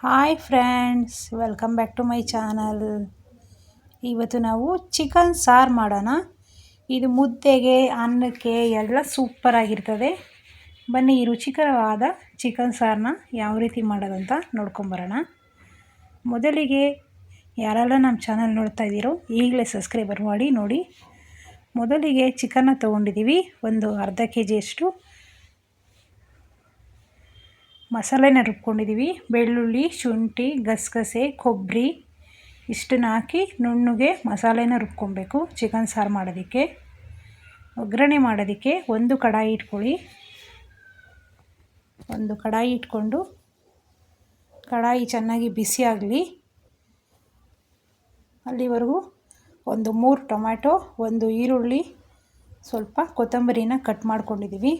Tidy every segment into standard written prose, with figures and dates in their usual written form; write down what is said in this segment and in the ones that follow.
Hi friends, welcome back to my channel. ಇವತ್ತು ನಾವು chicken ಸಾರು ಮಾಡೋಣ. ಇದು ಮುದ್ದೆಗೆ, ಅನ್ನಕ್ಕೆ ಎಲ್ಲ ಸೂಪರಾಗಿರ್ತದೆ. ಬನ್ನಿ ಈ ರುಚಿಕರವಾದ ಚಿಕನ್ ಸಾರನ್ನ ಯಾವ ರೀತಿ ಮಾಡೋದಂತ ನೋಡ್ಕೊಂಬರೋಣ. ಮೊದಲಿಗೆ ಯಾರೆಲ್ಲ ನಮ್ಮ ಚಾನಲ್ ನೋಡ್ತಾ ಇದ್ದೀರೋ ಈಗಲೇ ಸಬ್ಸ್ಕ್ರೈಬರ್ ಮಾಡಿ ನೋಡಿ. ಮೊದಲಿಗೆ ಚಿಕನ್ನ ತೊಗೊಂಡಿದ್ದೀವಿ, ಒಂದು ಅರ್ಧ ಕೆಜಿಯಷ್ಟು. ಮಸಾಲೆನ ರುಬ್ಕೊಂಡಿದ್ದೀವಿ. ಬೆಳ್ಳುಳ್ಳಿ, ಶುಂಠಿ, ಗಸಗಸೆ, ಕೊಬ್ಬರಿ ಇಷ್ಟನ್ನು ಹಾಕಿ ನುಣ್ಣಗೆ ಮಸಾಲೆನ ರುಬ್ಕೊಬೇಕು ಚಿಕನ್ ಸಾರು ಮಾಡೋದಕ್ಕೆ. ಒಗ್ಗರಣೆ ಮಾಡೋದಕ್ಕೆ ಒಂದು ಕಡಾಯಿ ಇಟ್ಕೊಳ್ಳಿ. ಒಂದು ಕಡಾಯಿ ಇಟ್ಕೊಂಡು ಕಡಾಯಿ ಚೆನ್ನಾಗಿ ಬಿಸಿ ಆಗಲಿ. ಅಲ್ಲಿವರೆಗೂ ಒಂದು 3 ಟೊಮ್ಯಾಟೊ, ಒಂದು ಈರುಳ್ಳಿ, ಸ್ವಲ್ಪ ಕೊತ್ತಂಬರಿನ ಕಟ್ ಮಾಡ್ಕೊಂಡಿದ್ದೀವಿ.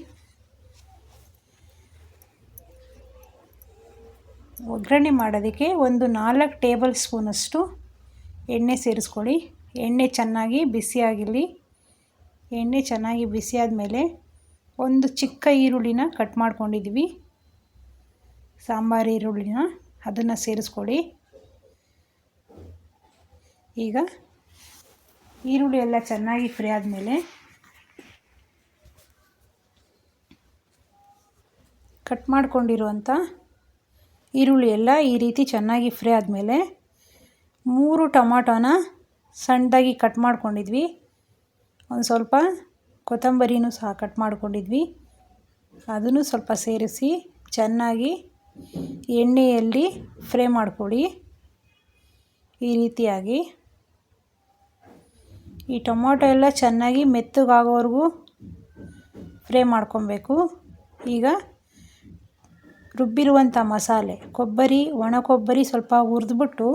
ಒಗ್ಗರಣೆ ಮಾಡೋದಕ್ಕೆ ಒಂದು 4 ಟೇಬಲ್ ಸ್ಪೂನಷ್ಟು ಎಣ್ಣೆ ಸೇರಿಸ್ಕೊಳ್ಳಿ. ಎಣ್ಣೆ ಚೆನ್ನಾಗಿ ಬಿಸಿಯಾಗಿರಲಿ. ಎಣ್ಣೆ ಚೆನ್ನಾಗಿ ಬಿಸಿ ಆದಮೇಲೆ ಒಂದು ಚಿಕ್ಕ ಈರುಳ್ಳಿನ ಕಟ್ ಮಾಡ್ಕೊಂಡಿದ್ದೀವಿ, ಸಾಂಬಾರು ಈರುಳ್ಳಿನ, ಅದನ್ನು ಸೇರಿಸ್ಕೊಳ್ಳಿ. ಈಗ ಈರುಳ್ಳಿ ಎಲ್ಲ ಚೆನ್ನಾಗಿ ಫ್ರೈ ಆದಮೇಲೆ ಕಟ್ ಮಾಡ್ಕೊಂಡಿರುವಂಥ ಈರುಳ್ಳಿ ಎಲ್ಲ ಈ ರೀತಿ ಚೆನ್ನಾಗಿ ಫ್ರೈ ಆದಮೇಲೆ 3 ಟೊಮಾಟೋನ ಸಣ್ಣದಾಗಿ ಕಟ್ ಮಾಡ್ಕೊಂಡಿದ್ವಿ. ಒಂದು ಸ್ವಲ್ಪ ಕೊತ್ತಂಬರಿನೂ ಸಹ ಕಟ್ ಮಾಡ್ಕೊಂಡಿದ್ವಿ, ಅದನ್ನು ಸ್ವಲ್ಪ ಸೇರಿಸಿ ಚೆನ್ನಾಗಿ ಎಣ್ಣೆಯಲ್ಲಿ ಫ್ರೈ ಮಾಡ್ಕೊಳ್ಳಿ. ಈ ರೀತಿಯಾಗಿ ಈ ಟೊಮಾಟೊ ಎಲ್ಲ ಚೆನ್ನಾಗಿ ಮೆತ್ತಗಾಗೋವರೆಗೂ ಫ್ರೈ ಮಾಡ್ಕೊಬೇಕು. ಈಗ ರುಬ್ಬಿರುವಂಥ ಮಸಾಲೆ, ಕೊಬ್ಬರಿ, ಒಣ ಕೊಬ್ಬರಿ ಸ್ವಲ್ಪ ಹುರಿದ್ಬಿಟ್ಟು,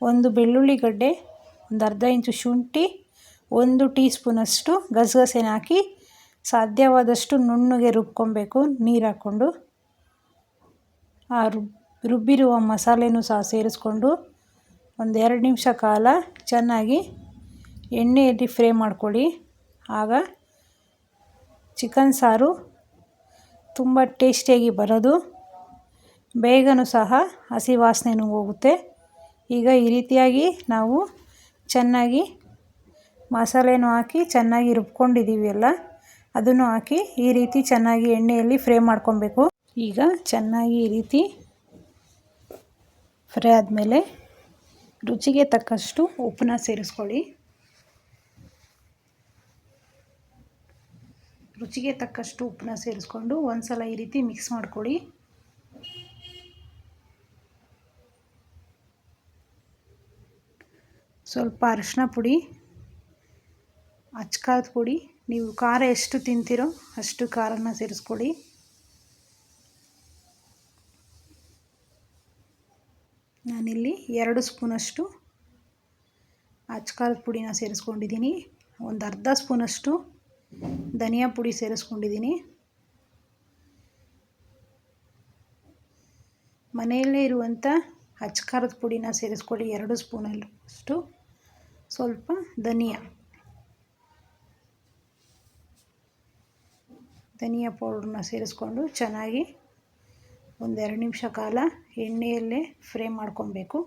ಒಂದು ಬೆಳ್ಳುಳ್ಳಿ ಗಡ್ಡೆ, ಒಂದು ಅರ್ಧ ಇಂಚು ಶುಂಠಿ, 1 ಟೀ ಸ್ಪೂನಷ್ಟು ಗಸಗಸೆನ ಹಾಕಿ ಸಾಧ್ಯವಾದಷ್ಟು ನುಣ್ಣಗೆ ರುಬ್ಕೊಬೇಕು ನೀರು ಹಾಕ್ಕೊಂಡು. ಆ ರುಬ್ಬಿರುವ ಮಸಾಲೆನೂ ಸಹ ಸೇರಿಸ್ಕೊಂಡು ಒಂದು 2 ನಿಮಿಷ ಕಾಲ ಚೆನ್ನಾಗಿ ಎಣ್ಣೆಯಲ್ಲಿ ಫ್ರೈ ಮಾಡ್ಕೊಳ್ಳಿ. ಆಗ ಚಿಕನ್ ಸಾರು ತುಂಬ ಟೇಸ್ಟಿಯಾಗಿ ಬರೋದು, ಬೇಗನೂ ಸಹ ಹಸಿ ವಾಸನೆನೂ ಹೋಗುತ್ತೆ. ಈಗ ಈ ರೀತಿಯಾಗಿ ನಾವು ಚೆನ್ನಾಗಿ ಮಸಾಲೆನೂ ಹಾಕಿ ಚೆನ್ನಾಗಿ ರುಬ್ಕೊಂಡಿದ್ದೀವಿ ಎಲ್ಲ, ಅದನ್ನು ಹಾಕಿ ಈ ರೀತಿ ಚೆನ್ನಾಗಿ ಎಣ್ಣೆಯಲ್ಲಿ ಫ್ರೈ ಮಾಡ್ಕೊಬೇಕು. ಈಗ ಚೆನ್ನಾಗಿ ಈ ರೀತಿ ಫ್ರೈ ಆದಮೇಲೆ ರುಚಿಗೆ ತಕ್ಕಷ್ಟು ಉಪ್ಪನ್ನ ಸೇರಿಸ್ಕೊಳ್ಳಿ. ರುಚಿಗೆ ತಕ್ಕಷ್ಟು ಉಪ್ಪನ್ನ ಸೇರಿಸ್ಕೊಂಡು ಒಂದು ಸಲ ಈ ರೀತಿ ಮಿಕ್ಸ್ ಮಾಡ್ಕೊಳ್ಳಿ. ಸ್ವಲ್ಪ ಅರಿಶಿನ ಪುಡಿ, ಅಚ್ಕಾರದ ಪುಡಿ, ನೀವು ಖಾರ ಎಷ್ಟು ತಿಂತೀರೋ ಅಷ್ಟು ಖಾರನ ಸೇರಿಸ್ಕೊಳ್ಳಿ. ನಾನಿಲ್ಲಿ 2 ಸ್ಪೂನಷ್ಟು ಅಚ್ಕಾರದ ಪುಡಿನ ಸೇರಿಸ್ಕೊಂಡಿದ್ದೀನಿ. ಒಂದು ಅರ್ಧ ಸ್ಪೂನಷ್ಟು ಧನಿಯಾ ಪುಡಿ ಸೇರಿಸ್ಕೊಂಡಿದ್ದೀನಿ. ಮನೆಯಲ್ಲೇ ಇರುವಂಥ ಅಚ್ಕಾರದ ಪುಡಿನ ಸೇರಿಸ್ಕೊಳ್ಳಿ 2 ಸ್ಪೂನಷ್ಟು. ಸ್ವಲ್ಪ ಧನಿಯಾ ಪೌಡ್ರನ್ನ ಸೇರಿಸ್ಕೊಂಡು ಚೆನ್ನಾಗಿ ಒಂದು 2 ನಿಮಿಷ ಕಾಲ ಎಣ್ಣೆಯಲ್ಲೇ ಫ್ರೈ ಮಾಡ್ಕೊಬೇಕು.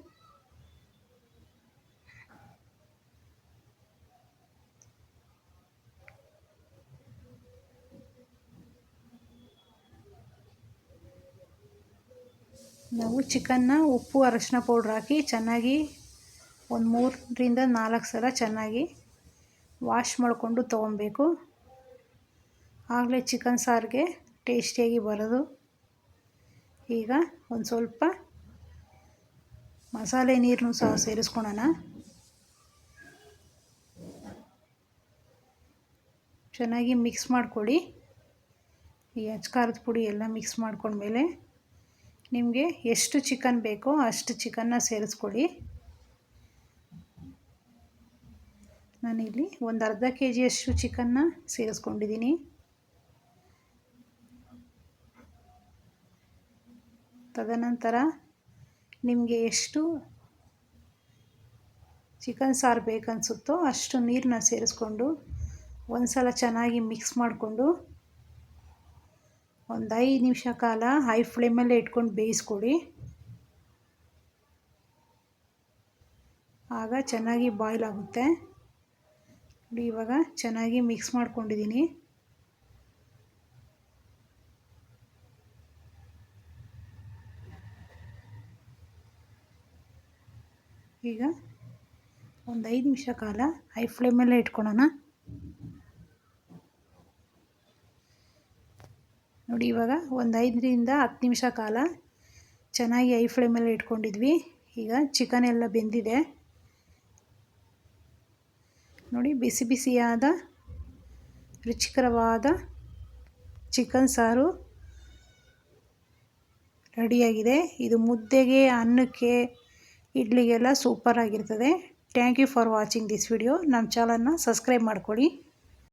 ನಾವು ಚಿಕನ್ನ ಉಪ್ಪು, ಅರಿಶಿನ ಪೌಡ್ರ್ ಹಾಕಿ ಚೆನ್ನಾಗಿ ಒಂದು 3 ರಿಂದ 4 ಸಲ ಚೆನ್ನಾಗಿ ವಾಶ್ ಮಾಡಿಕೊಂಡು ತೊಗೊಬೇಕು. ಆಗಲೇ ಚಿಕನ್ ಸಾರಿಗೆ ಟೇಸ್ಟಿಯಾಗಿ ಬರೋದು. ಈಗ ಒಂದು ಸ್ವಲ್ಪ ಮಸಾಲೆ ನೀರನ್ನು ಸಹ ಸೇರಿಸ್ಕೊಳ್ಳೋಣ. ಚೆನ್ನಾಗಿ ಮಿಕ್ಸ್ ಮಾಡ್ಕೊಳ್ಳಿ. ಈ ಅಚ್ಕಾರದ ಪುಡಿ ಎಲ್ಲ ಮಿಕ್ಸ್ ಮಾಡ್ಕೊಂಡ್ಮೇಲೆ ನಿಮಗೆ ಎಷ್ಟು ಚಿಕನ್ ಬೇಕೋ ಅಷ್ಟು ಚಿಕನ್ನ ಸೇರಿಸ್ಕೊಳ್ಳಿ. ನಾನಿಲ್ಲಿ ಒಂದು ಅರ್ಧ ಕೆಜಿಯಷ್ಟು ಚಿಕನ್ನ ಸೇರಿಸ್ಕೊಂಡಿದ್ದೀನಿ. ತದನಂತರ ನಿಮಗೆ ಎಷ್ಟು ಚಿಕನ್ ಸಾರು ಬೇಕನ್ಸುತ್ತೋ ಅಷ್ಟು ನೀರನ್ನ ಸೇರಿಸ್ಕೊಂಡು ಒಂದು ಸಲ ಚೆನ್ನಾಗಿ ಮಿಕ್ಸ್ ಮಾಡಿಕೊಂಡು ಒಂದು 5 ನಿಮಿಷ ಕಾಲ ಹೈ ಫ್ಲೇಮಲ್ಲೇ ಇಟ್ಕೊಂಡು ಬೇಯಿಸ್ಕೊಡಿ. ಆಗ ಚೆನ್ನಾಗಿ ಬಾಯ್ಲ್ ಆಗುತ್ತೆ ನೋಡಿ. ಇವಾಗ ಚೆನ್ನಾಗಿ ಮಿಕ್ಸ್ ಮಾಡ್ಕೊಂಡಿದ್ದೀನಿ. ಈಗ ಒಂದು 5 ನಿಮಿಷ ಕಾಲ ಹೈ ಫ್ಲೇಮಲ್ಲೇ ಇಟ್ಕೊಳ್ಳೋಣ. ನೋಡಿ ಇವಾಗ ಒಂದು 5ರಿಂದ 10 ನಿಮಿಷ ಕಾಲ ಚೆನ್ನಾಗಿ ಹೈ ಫ್ಲೇಮಲ್ಲೇ ಇಟ್ಕೊಂಡಿದ್ವಿ. ಈಗ ಚಿಕನ್ ಎಲ್ಲ ಬೆಂದಿದೆ ನೋಡಿ. ಬಿಸಿ ಬಿಸಿಯಾದ ರುಚಿಕರವಾದ ಚಿಕನ್ ಸಾರು ರೆಡಿಯಾಗಿದೆ. ಇದು ಮುದ್ದೆಗೆ, ಅನ್ನಕ್ಕೆ, ಇಡ್ಲಿಗೆಲ್ಲ ಸೂಪರಾಗಿರ್ತದೆ. Thank you for watching this video. ನಮ್ಮ ಚಾನಲ್ನ ಸಬ್ಸ್ಕ್ರೈಬ್ ಮಾಡ್ಕೊಳ್ಳಿ.